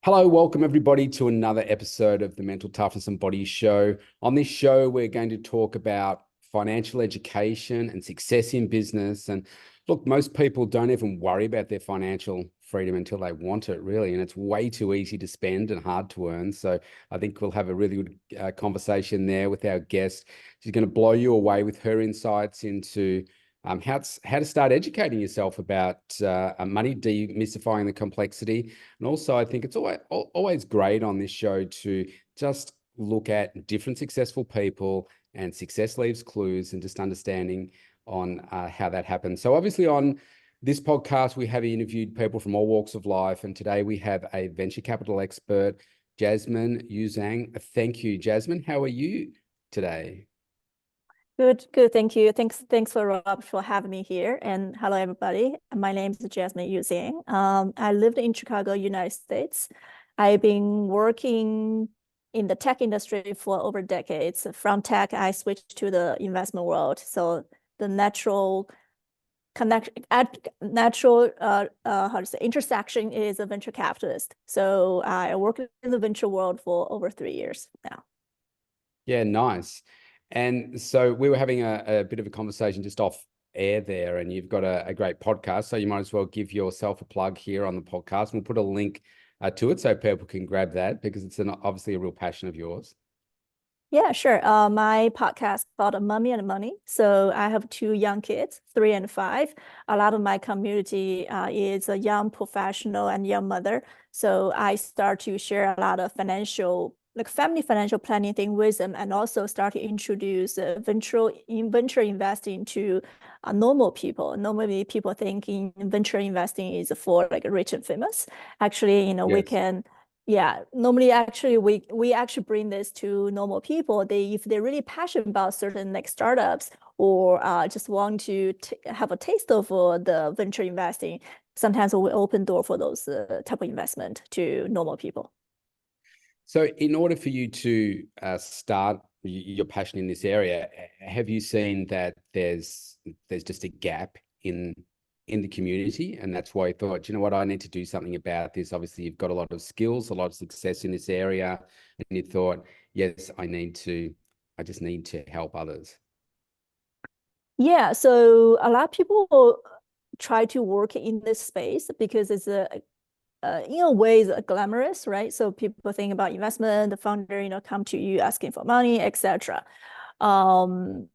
Hello, welcome everybody to another episode of the Mental Toughness and Body Show. On this show, we're going to talk about financial education and success in business. And look, most people don't even worry about their financial freedom until they want it, really. And it's way too easy to spend and hard to earn. So I think we'll have a really good conversation there with our guest. She's going to blow you away with her insights into how to start educating yourself about money, demystifying the complexity. And also, I think it's always great on this show to just look at different successful people, and success leaves clues, and just understanding on how that happens. So obviously on this podcast, we have interviewed people from all walks of life. And today we have a venture capital expert, Jasmine Yu Zhang. Thank you, Jasmine. How are you today? Good. Thank you. Thanks for Rob for having me here. And hello, everybody. My name is Jasmine Yu Zhang. I lived in Chicago, United States. I've been working in the tech industry for over decades. From tech, I switched to the investment world. So the natural intersection is a venture capitalist. So I work in the venture world for over 3 years now. Yeah, nice. And so we were having a bit of a conversation just off air there, and you've got a great podcast. So you might as well give yourself a plug here on the podcast. We'll put a link to it so people can grab that, because it's obviously a real passion of yours. Yeah, sure. My podcast called Mommy and Money. So I have 2 young kids, 3 and 5. A lot of my community is a young professional and young mother. So I start to share a lot of family financial planning thing with them, and also start to introduce venture investing to normal people. Normally, people thinking venture investing is for like rich and famous. Actually, we Yes. can. Yeah, normally actually we actually bring this to normal people. If they're really passionate about certain like startups, or just want to have a taste of the venture investing, sometimes we open door for those type of investment to normal people. So in order for you to start your passion in this area, have you seen that there's just a gap in the community, and that's why I thought, you know what, I need to do something about this? Obviously, you've got a lot of skills, a lot of success in this area, and you thought, yes, I just need to help others. Yeah, so a lot of people try to work in this space because it's in a way it's glamorous, right? So people think about investment, the founder, come to you asking for money, etc. Um,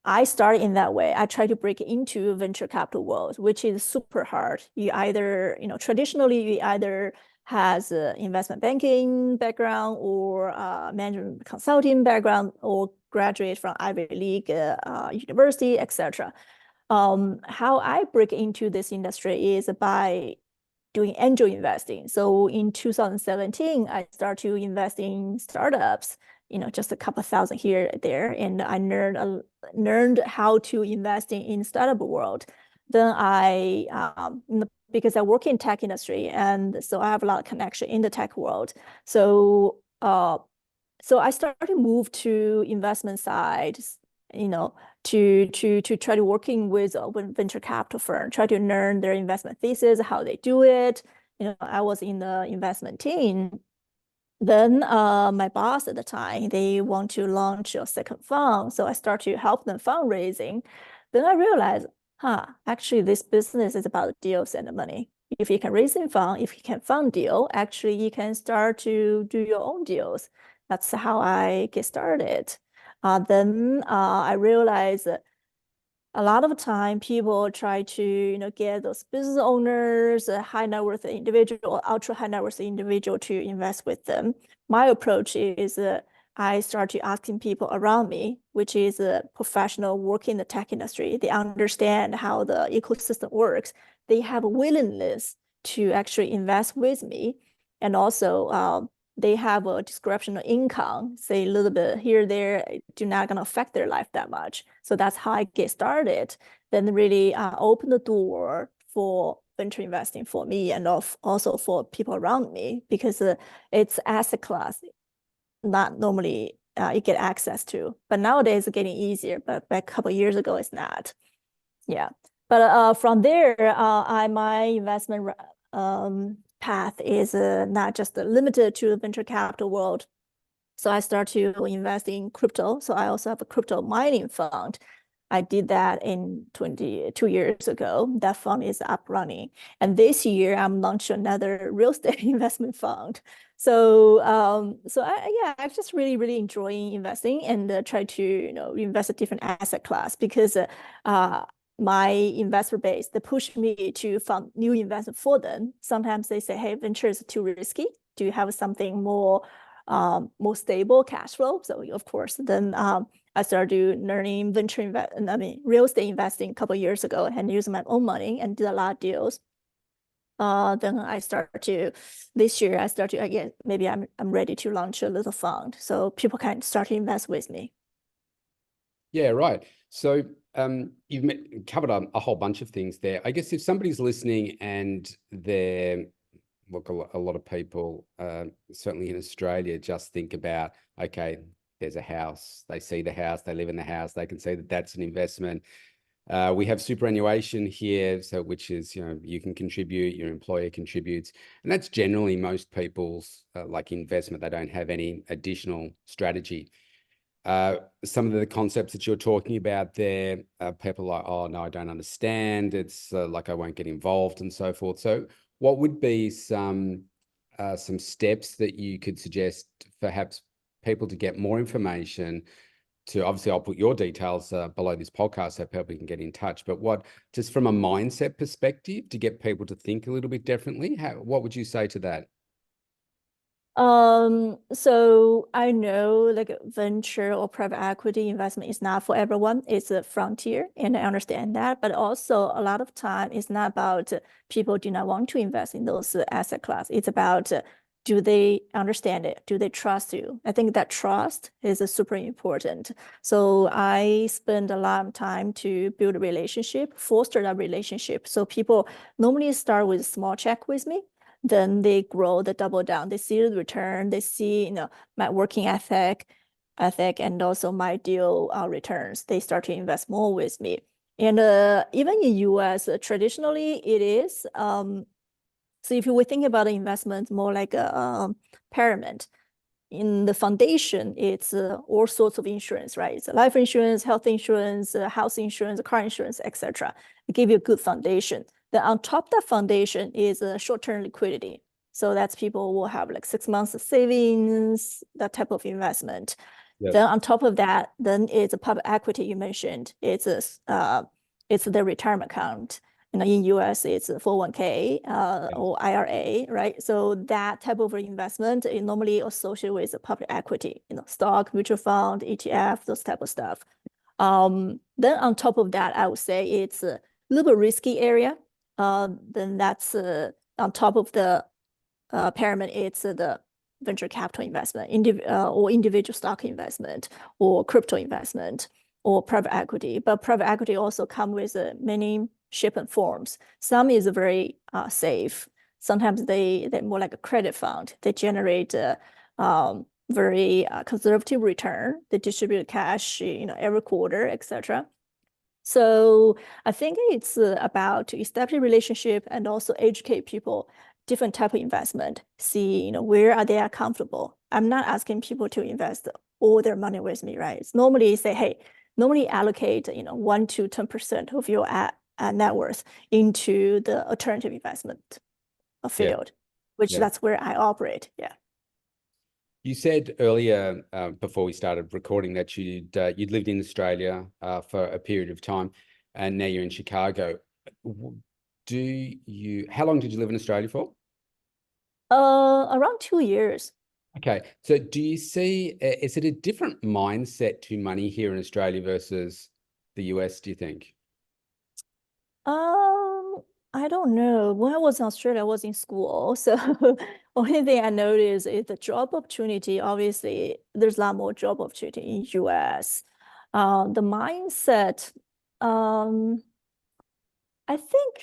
I started in that way. I try to break into venture capital world, which is super hard. You either, traditionally you either has investment banking background, or management consulting background, or graduate from Ivy League university, etc. How I break into this industry is by doing angel investing. So in 2017, I started to invest in startups, just a couple thousand here there, and I learned how to invest in startup world. Then because I work in tech industry, and so I have a lot of connection in the tech world. So so I started to move to investment side, you know, to try to working with a venture capital firm, try to learn their investment thesis, how they do it. I was in the investment team. Then my boss at the time, they want to launch a second fund. So I start to help them fundraising. Then I realized, actually this business is about deals and the money. If you can raise a fund, if you can fund deal, actually you can start to do your own deals. That's how I get started. Then I realized that a lot of time people try to get those business owners, a high net worth individual or ultra high net worth individual to invest with them. My approach is I start to asking people around me, which is a professional working in the tech industry. They understand how the ecosystem works. They have a willingness to actually invest with me, and also they have a discretional income, say a little bit here, there, do not gonna affect their life that much. So that's how I get started. Then really open the door for venture investing for me, and also for people around me, because it's asset class not normally you get access to. But nowadays it's getting easier, but back a couple of years ago it's not. Yeah. But from there, my investment path is not just limited to the venture capital world. So I start to invest in crypto. So I also have a crypto mining fund. I did that in 22 years ago. That fund is up running. And this year I'm launching another real estate investment fund. So I'm just really enjoying investing and try to invest a different asset class because my investor base, they push me to find new investment for them. Sometimes they say, hey, venture is too risky. Do you have something more stable cash flow? So of course, then I started learning real estate investing a couple of years ago and using my own money and did a lot of deals. Then this year I start to, again, maybe I'm ready to launch a little fund so people can start to invest with me. Yeah, right. So you've covered a whole bunch of things there. I guess if somebody's listening and they're, look, a lot of people, certainly in Australia, just think about, okay, there's a house, they see the house, they live in the house, they can say that that's an investment. We have superannuation here, so which is, you can contribute, your employer contributes, and that's generally most people's like investment. They don't have any additional strategy. Some of the concepts that you're talking about there, people are like, oh no, I don't understand. It's like I won't get involved and so forth. So what would be some steps that you could suggest for perhaps people to get more information to, obviously I'll put your details below this podcast so people can get in touch, but what, just from a mindset perspective, to get people to think a little bit differently, what would you say to that? So I know like venture or private equity investment is not for everyone. It's a frontier, and I understand that. But also a lot of time it's not about people do not want to invest in those asset class. It's about do they understand it? Do they trust you? I think that trust is super important. So I spend a lot of time to build a relationship, foster that relationship. So people normally start with a small check with me, then they grow, they double down. They see the return. They see, my working ethic, and also my deal returns. They start to invest more with me. And even in US, traditionally it is. So if we think about the investment more like a pyramid, in the foundation, it's all sorts of insurance, right? It's life insurance, health insurance, house insurance, car insurance, etc. It give you a good foundation. Then on top of that foundation is short-term liquidity. So that's people will have like 6 months of savings, that type of investment. Yes. Then on top of that, then it's a public equity you mentioned. It's the retirement account. In US, it's 401k or IRA, right? So that type of investment is normally associated with public equity, stock, mutual fund, ETF, those type of stuff. Then on top of that, I would say it's a little bit risky area. Then that's on top of the pyramid, it's the venture capital investment, or individual stock investment, or crypto investment, or private equity. But private equity also come with many shape and forms. Some is very safe. Sometimes they're more like a credit fund. They generate very conservative return. They distribute cash, every quarter, etc. So I think it's about to establish a relationship and also educate people different type of investment. See, where are they comfortable. I'm not asking people to invest all their money with me, right? It's normally say, hey, normally allocate 1 to 10% of your net worth into the alternative investment field, which that's where I operate. Yeah. You said earlier, before we started recording, that you'd lived in Australia for a period of time, and now you're in Chicago. How long did you live in Australia for? Around 2 years. Okay, so do you see, is it a different mindset to money here in Australia versus the US, do you think? I don't know. When I was in Australia, I was in school. So only thing I noticed is the job opportunity. Obviously, there's a lot more job opportunity in US. The mindset, I think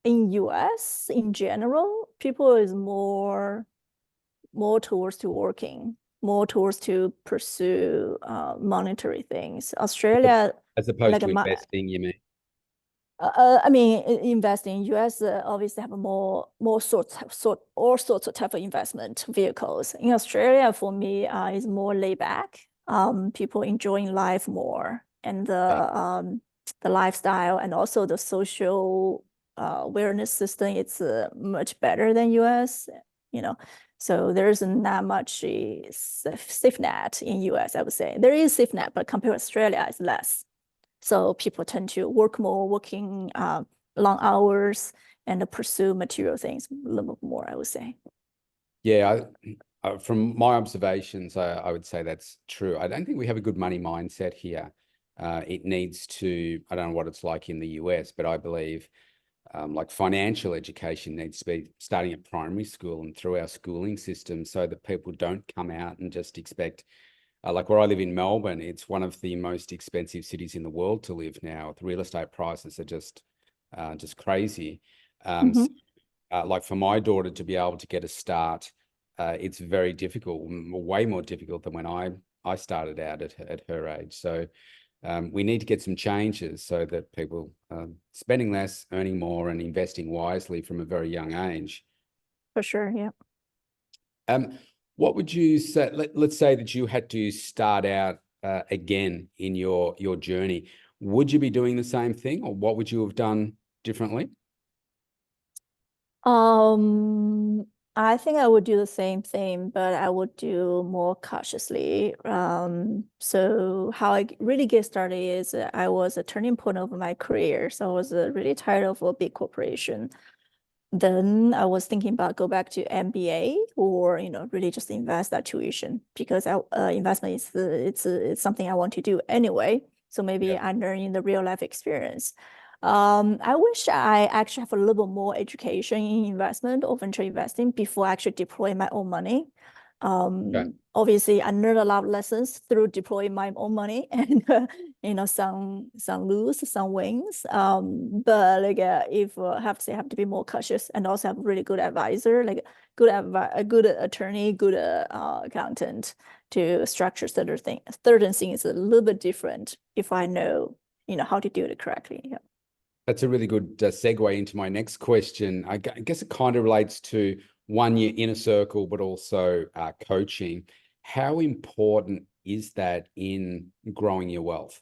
in US in general, people is more towards to working, more towards to pursue monetary things. Australia, As opposed like to my investing, you mean? I mean, investing in US obviously have more all sorts of type of investment vehicles. In Australia, for me, is more laid back. People enjoying life more, and Yeah. the lifestyle and also the social awareness system. It's much better than US. You know, so there's not much safe net in US. I would say there is safe net, but compared to Australia, it's less. So people tend to work more, working long hours, and pursue material things a little bit more, I would say. Yeah, from my observations, I would say that's true. I don't think we have a good money mindset here. It needs to, I don't know what it's like in the US, but I believe like financial education needs to be starting at primary school and through our schooling system so that people don't come out and just expect, like where I live in Melbourne, it's one of the most expensive cities in the world to live now. The real estate prices are just crazy. So, Mhm. like for my daughter to be able to get a start, it's very difficult, way more difficult than when I started out at her age. So we need to get some changes so that people spending less, earning more, and investing wisely from a very young age. For sure, yeah. Um, what would you say? Let's say that you had to start out again in your journey. Would you be doing the same thing, or what would you have done differently? Um, I think I would do the same thing, but I would do more cautiously. So how I really get started is I was a turning point of my career. So I was really tired of a big corporation. Then I was thinking about go back to MBA or really just invest that tuition because investment is it's something I want to do anyway. So maybe Yeah. I learn in the real life experience. I wish I actually have a little bit more education in investment or venture investing before I actually deploy my own money. Okay. Obviously, I learned a lot of lessons through deploying my own money, and some lose, some wins. But like if I have to say, I have to be more cautious and also have a really good advisor, like a good attorney, good accountant to structure certain things. Certain things a little bit different if I know how to do it correctly. Yeah. That's a really good segue into my next question. I guess it kind of relates to one, your inner circle, but also coaching. How important is that in growing your wealth?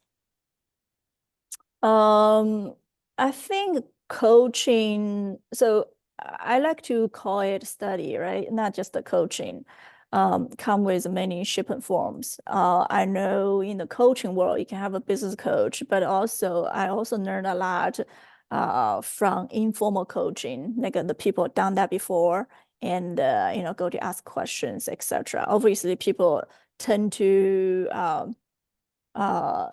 Um, I think coaching, so I like to call it study, right? Not just the coaching. Come with many shape forms. I know in the coaching world, you can have a business coach, but also I also learned a lot from informal coaching, like the people done that before and go to ask questions, etc. Obviously, people tend to uh,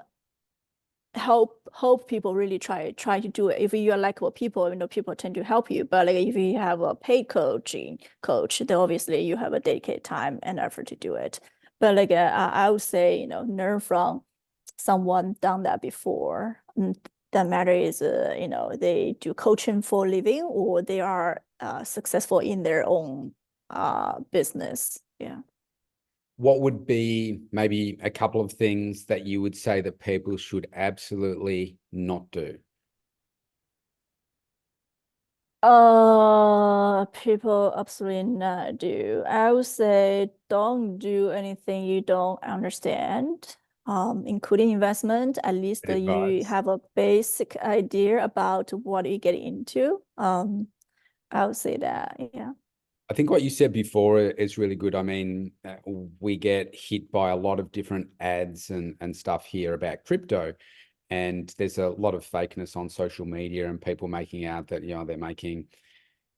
help people really try to do it. If you are likable people, people tend to help you. But like if you have a paid coach, then obviously you have a dedicated time and effort to do it. But like I would say, learn from someone done that before. That matter is, they do coaching for a living or they are successful in their own business. Yeah. What would be maybe a couple of things that you would say that people should absolutely not do? People absolutely not do. I would say don't do anything you don't understand, including investment. At least Good you advice. have a basic idea about what you get into. I would say that, yeah. I think what you said before is really good. I mean, we get hit by a lot of different ads and stuff here about crypto, and there's a lot of fakeness on social media and people making out that, they're making,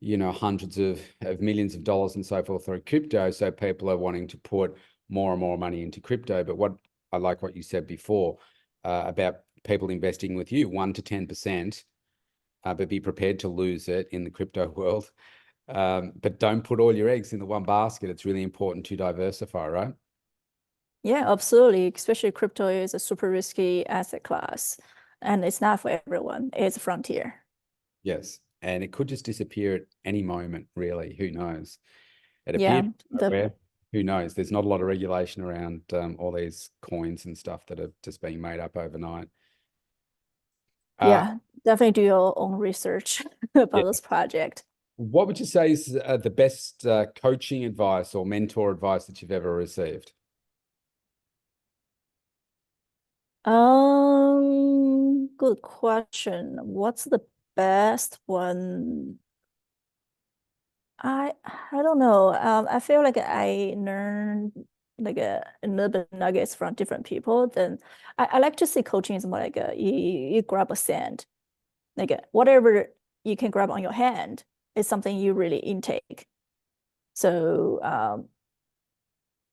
hundreds of millions of dollars and so forth through crypto. So people are wanting to put more and more money into crypto. But what I like what you said before about people investing with you, 1 to 10%, but be prepared to lose it in the crypto world. But don't put all your eggs in the one basket. It's really important to diversify, right? Yeah, absolutely. Especially crypto is a super risky asset class, and it's not for everyone. It's a frontier. Yes. And it could just disappear at any moment, really. Who knows? It appeared Yeah, the where, who knows? There's not a lot of regulation around all these coins and stuff that are just being made up overnight. Uh, yeah. definitely do your own research about this project. What would you say is the best coaching advice or mentor advice that you've ever received? Good question. What's the best one? I don't know. I feel like I learn like a little bit nuggets from different people. Then I like to see coaching is more like you grab a sand, like whatever you can grab on your hand is something you really intake. So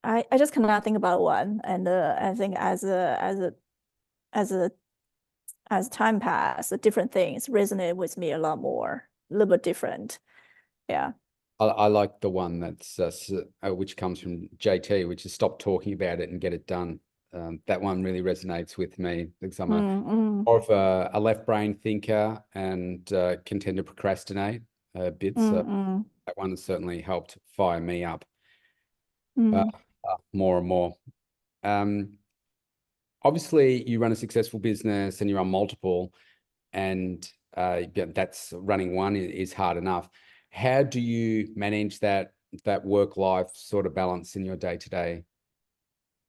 I just cannot think about one, and I think as a as time passed, different things resonate with me a lot more, a little bit different. Yeah. I like the one that's which comes from JT, which is stop talking about it and get it done. That one really resonates with me because I'm Mm, more of a left brain thinker and can tend to procrastinate a bit. So mm, that one has certainly helped fire me up uh, mm. more and more. Um, Obviously, you run a successful business and you're on multiple, and yeah, that's running one is hard enough. How do you manage that work life sort of balance in your day-to-day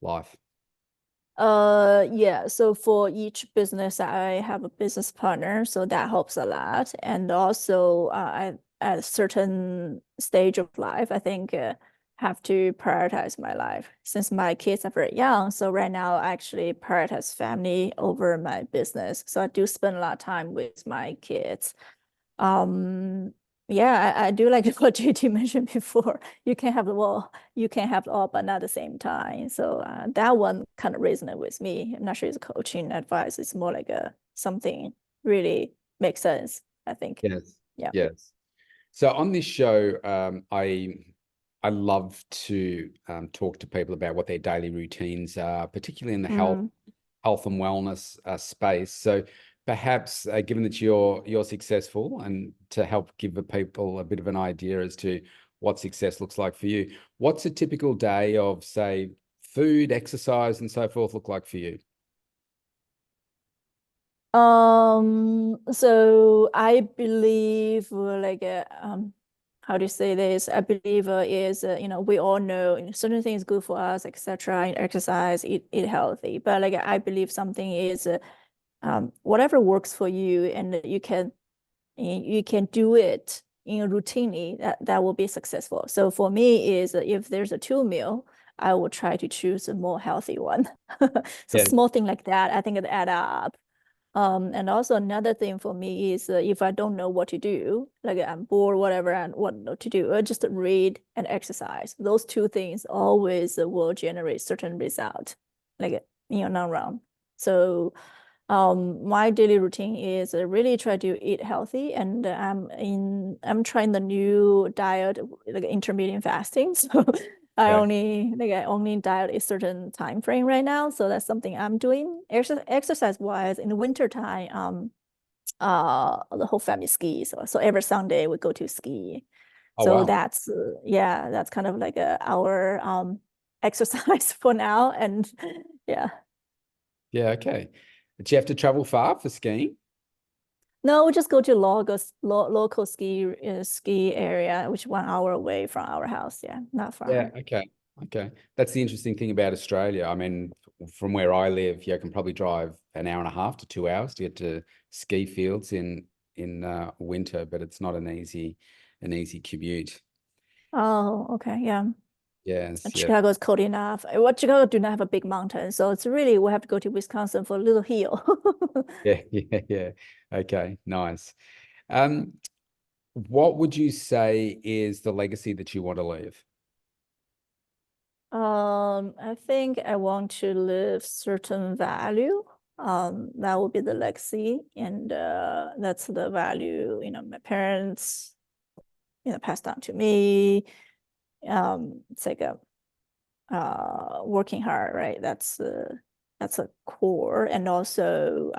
life? Yeah, so for each business, I have a business partner, so that helps a lot. And also, at a certain stage of life, I think have to prioritize my life since my kids are very young. So right now, I actually prioritize family over my business. So I do spend a lot of time with my kids. Um, yeah, I do like what JT mentioned before. You can have the all, you can have all, but not at the same time. So that one kind of resonated with me. I'm not sure it's coaching advice. It's more like a something really makes sense, I think. Yes. Yeah. Yes. So on this show, I love to talk to people about what their daily routines are, particularly in the Mm. health and wellness space. So perhaps, given that you're successful, and to help give the people a bit of an idea as to what success looks like for you, what's a typical day of, say, food, exercise, and so forth look like for you? So I believe like how do you say this? I believe is we all know certain things good for us, etc. And exercise, eat healthy. But like I believe something is whatever works for you, and you can do it in routinely. That will be successful. So for me, is if there's a two meal, I will try to choose a more healthy one. So Yes, small thing like that, I think it add up. And also another thing for me is if I don't know what to do, like I'm bored, whatever, and what not to do, I just read and exercise. Those two things always will generate certain result, like long run. So, my daily routine is really try to eat healthy, and I'm trying the new diet, like intermittent fasting. So okay, I only diet a certain time frame right now. So that's something I'm doing. Exercise wise, in the winter time, the whole family skis. So every Sunday we go to ski. oh So wow, that's yeah, that's kind of like our exercise for now. And yeah. yeah, okay. Do you have to travel far for skiing? No, we just go to local ski area, which 1 hour away from our house. Yeah, not Yeah, far. okay. Okay. That's the interesting thing about Australia. I mean, from where I live, you can probably drive an hour and a half to 2 hours to get to ski fields in winter, but it's not an easy commute. Oh, okay, yeah. Yes, yeah. Chicago is cold enough. Well, Chicago do not have a big mountain, so it's really we have to go to Wisconsin for a little hill. Yeah, yeah, yeah. Okay, nice. Um, what would you say is the legacy that you want to leave? I think I want to live certain value. That would be the legacy, and that's the value, my parents, passed down to me. It's like a working hard, right? That's a core, and also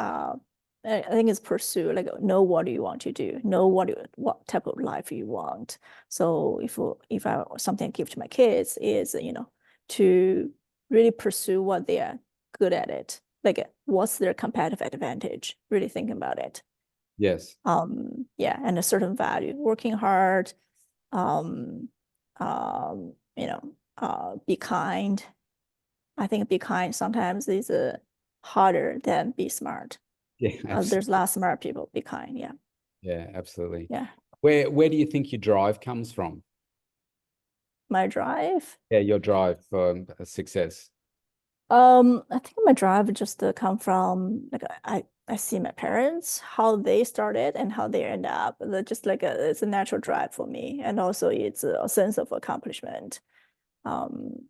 I think it's pursue like know what do you want to do, know what type of life you want. So if I something I give to my kids is to really pursue what they are good at it, like what's their competitive advantage. Really think about it. Yes. Yeah, and a certain value, working hard, um, be kind. I think be kind sometimes is harder than be smart. Yeah, There's a absolutely. lot of smart people. Be kind. Yeah. Yeah, absolutely. Yeah. Where do you think your drive comes from? My drive. Yeah, your drive for success. I think my drive just come from like I see my parents how they started and how they end up. Just like it's a natural drive for me, and also it's a sense of accomplishment. Um,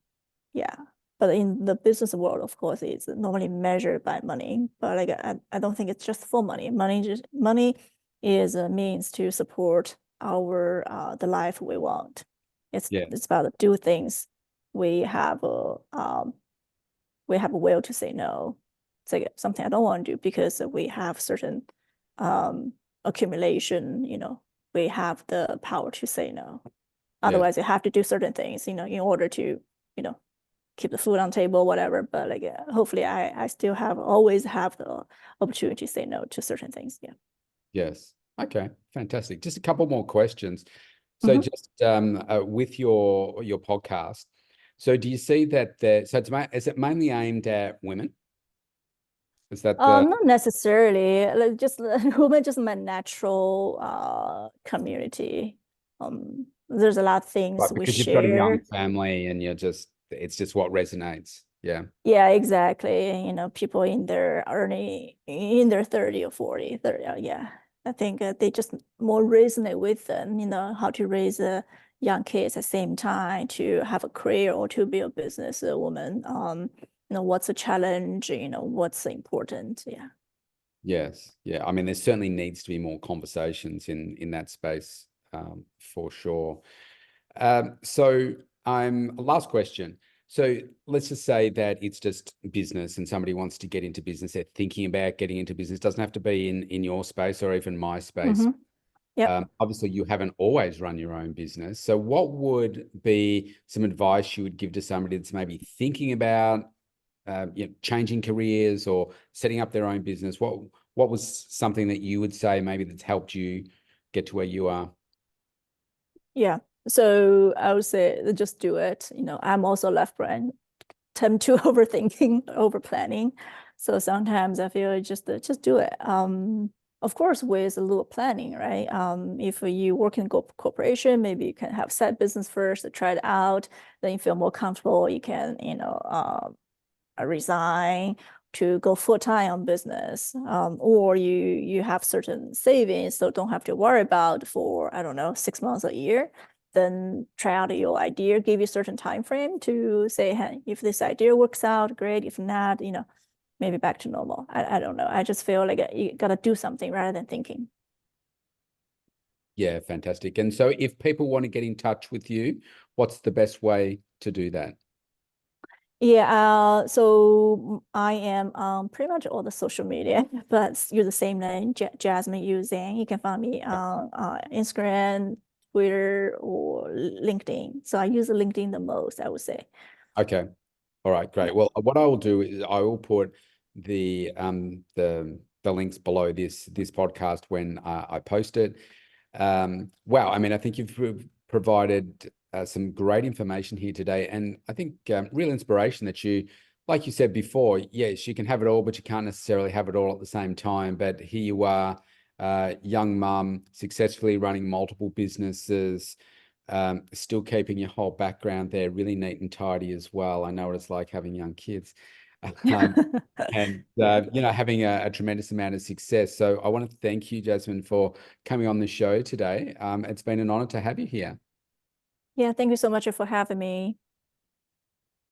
yeah. But in the business world, of course, it's normally measured by money. But like I don't think it's just for money. Money is a means to support our the life we want. Yeah. It's about to do things. We have a will to say no. It's like something I don't want to do because we have certain um accumulation, we have the power to say no. Yes. Otherwise, you have to do certain things, in order to, you know, keep the food on table, whatever. But like, hopefully, I still always have the opportunity to say no to certain things. Yeah. Yes. Okay. Fantastic. Just a couple more questions. So Mhm. just with your podcast, so do you see that so is it mainly aimed at women? Is that the Not necessarily. Like just women, just my natural community. There's a lot of things right, we because you've got a young share. family and it's just what resonates. Yeah. Yeah, exactly. People in their 30 or 40, 30, yeah. I think they just more resonate with them, how to raise young kids at the same time, to have a career or to be a business woman. What's a challenge, what's important. Yeah. Yes. Yeah. I mean, there certainly needs to be more conversations in that space, for sure. So last question. So let's just say that it's just business and somebody wants to get into business. They're thinking about getting into business. Doesn't have to be in your space or even my space. Mm-hmm. Yep. Obviously, you haven't always run your own business. So what would be some advice you would give to somebody that's maybe thinking about changing careers or setting up their own business? What was something that you would say maybe that's helped you get to where you are? Yeah. So I would say just do it. I'm also left brain, tend to overthinking, over planning. So sometimes I feel just do it. Of course, with a little planning, right? If you work in a corporation, maybe you can have side business first to try it out. Then you feel more comfortable. You can, resign to go full time on business, or you have certain savings, so don't have to worry about for, I don't know, 6 months, a year. Then try out your idea, give you a certain time frame to say, hey, if this idea works out, great. If not, maybe back to normal. I don't know. I just feel like you gotta do something rather than thinking. Yeah, fantastic. And so if people want to get in touch with you, what's the best way to do that? Yeah, so I am on pretty much all the social media, but use the same name, Jasmine Yu Zhang. You can find me on Instagram, Twitter, or LinkedIn. So I use LinkedIn the most, I would say. Okay. All right, Yeah. great. Well, what I will do is I will put the links below this podcast when I post it. Wow, I mean, I think you've provided some great information here today, and I think real inspiration that like you said before, yes, you can have it all, but you can't necessarily have it all at the same time. But here you are, young mum, successfully running multiple businesses, still keeping your whole background there really neat and tidy as well. I know what it's like having young kids. Um, and Yeah. having a tremendous amount of success. So I want to thank you, Jasmine, for coming on the show today. It's been an honor to have you here. Yeah, thank you so much for having me.